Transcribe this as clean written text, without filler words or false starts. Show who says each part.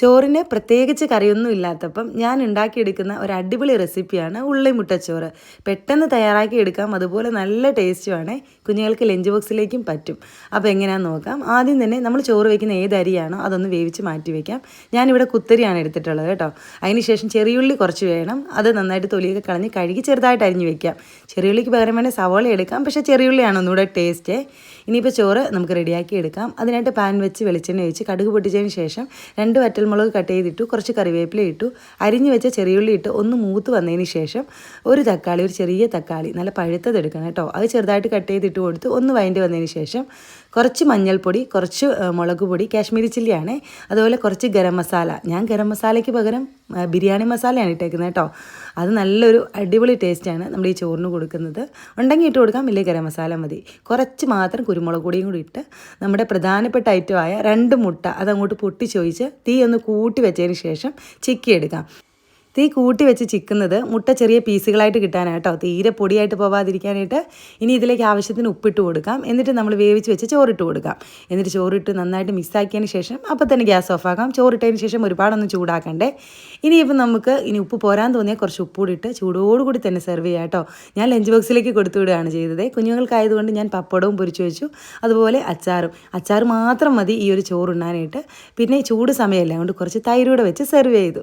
Speaker 1: ചോറിന് പ്രത്യേകിച്ച് കറിയൊന്നും ഇല്ലാത്തപ്പം ഞാൻ ഉണ്ടാക്കിയെടുക്കുന്ന ഒരു അടിപൊളി റെസിപ്പിയാണ് ഉള്ളി മുട്ടച്ചോറ്. പെട്ടെന്ന് തയ്യാറാക്കി എടുക്കാം, അതുപോലെ നല്ല ടേസ്റ്റുമാണ്. കുഞ്ഞുങ്ങൾക്ക് ലഞ്ച് ബോക്സിലേക്കും പറ്റും. അപ്പോൾ എങ്ങനെയാണെന്ന് നോക്കാം. ആദ്യം തന്നെ നമ്മൾ ചോറ് വയ്ക്കുന്ന ഏത് അരിയാണോ അതൊന്ന് വേവിച്ച് മാറ്റി വയ്ക്കാം. ഞാനിവിടെ കുത്തരിയാണ് എടുത്തിട്ടുള്ളത് കേട്ടോ. അതിനുശേഷം ചെറിയുള്ളി കുറച്ച് വേണം. അത് നന്നായിട്ട് തൊലിയൊക്കെ കളഞ്ഞ് കഴുകി ചെറുതായിട്ട് അരിഞ്ഞ് വയ്ക്കാം. ചെറിയുള്ളിക്ക് പകരം വേണേൽ സവോള എടുക്കാം, പക്ഷേ ചെറിയുള്ളിയാണ് ഒന്നുകൂടെ ടേസ്റ്റ്. ഇനിയിപ്പോൾ ചോറ് നമുക്ക് റെഡിയാക്കി എടുക്കാം. അതിനായിട്ട് പാൻ വെച്ച് വെളിച്ചെണ്ണ ഒഴിച്ച് കടുക് പൊട്ടിച്ചതിന് ശേഷം 2 വറ്റൽമുളക് കട്ട് ചെയ്തിട്ടു, കുറച്ച് കറിവേപ്പില ഇട്ടു, അരിഞ്ഞ് വെച്ച ചെറിയുള്ളി ഇട്ട് ഒന്ന് മൂത്ത് വന്നതിന് ശേഷം ഒരു ചെറിയ തക്കാളി നല്ല പഴുത്തത് എടുക്കണം കേട്ടോ. അത് ചെറുതായിട്ട് കട്ട് ചെയ്തിട്ട് കൊടുത്ത് ഒന്ന് വഴണ്ടി വന്നതിന് ശേഷം കുറച്ച് മഞ്ഞൾപ്പൊടി, കുറച്ച് മുളക് പൊടി, കാശ്മീരി ചില്ലിയാണ്, അതുപോലെ കുറച്ച് ഗരം മസാല. ഞാൻ ഗരം മസാലയ്ക്ക് പകരം ബിരിയാണി മസാലയാണ് ഇട്ടേക്കുന്നത് കേട്ടോ. അത് നല്ലൊരു അടിപൊളി ടേസ്റ്റാണ് നമ്മുടെ ഈ ചോറിന് കൊടുക്കുന്നത്. ഉണ്ടെങ്കിൽ ഇട്ട് കൊടുക്കാം, ഇല്ലെങ്കിൽ ഗരം മസാല മതി. കുറച്ച് മാത്രം കുരുമുളക് പൊടിയും കൂടി ഇട്ട് നമ്മുടെ പ്രധാനപ്പെട്ട ഐറ്റമായ 2 മുട്ട അതങ്ങോട്ട് പൊട്ടിച്ചൊഴിച്ച് തീ ഒന്ന് കൂട്ടി വെച്ചതിന് ശേഷം ചിക്കിയെടുക്കാം. തീ കൂട്ടി വെച്ച് ചിക്കുന്നത് മുട്ട ചെറിയ പീസുകളായിട്ട് കിട്ടാനാണ് കേട്ടോ, തീരെ പൊടിയായിട്ട് പോവാതിരിക്കാനായിട്ട്. ഇനി ഇതിലേക്ക് ആവശ്യത്തിന് ഉപ്പിട്ട് കൊടുക്കാം. എന്നിട്ട് നമ്മൾ വേവിച്ച് വെച്ച് ചോറിട്ട് കൊടുക്കാം. എന്നിട്ട് ചോറിട്ട് നന്നായിട്ട് മിക്സാക്കിയതിന് ശേഷം അപ്പോൾ തന്നെ ഗ്യാസ് ഓഫാക്കാം. ചോറിട്ടതിന് ശേഷം ഒരുപാടൊന്നും ചൂടാക്കണ്ടേ. ഇനിയിപ്പം നമുക്ക് ഉപ്പ് പോരാൻ തോന്നിയാൽ കുറച്ച് ഉപ്പ് കൂടി ഇട്ട് ചൂടോടുകൂടി തന്നെ സെർവ് ചെയ്യാം കേട്ടോ. ഞാൻ ലഞ്ച് ബോക്സിലേക്ക് കൊടുത്തു വിടുകയാണ് ചെയ്തത്. കുഞ്ഞുങ്ങൾക്കായതുകൊണ്ട് ഞാൻ പപ്പടവും പൊരിച്ചു വെച്ചു, അതുപോലെ അച്ചാർ മാത്രം മതി ഈ ഒരു ചോറുണ്ണാനായിട്ട്. പിന്നെ ചൂട് സമയമല്ല, അതുകൊണ്ട് കുറച്ച് തൈരൂടെ വെച്ച് സെർവ് ചെയ്തു.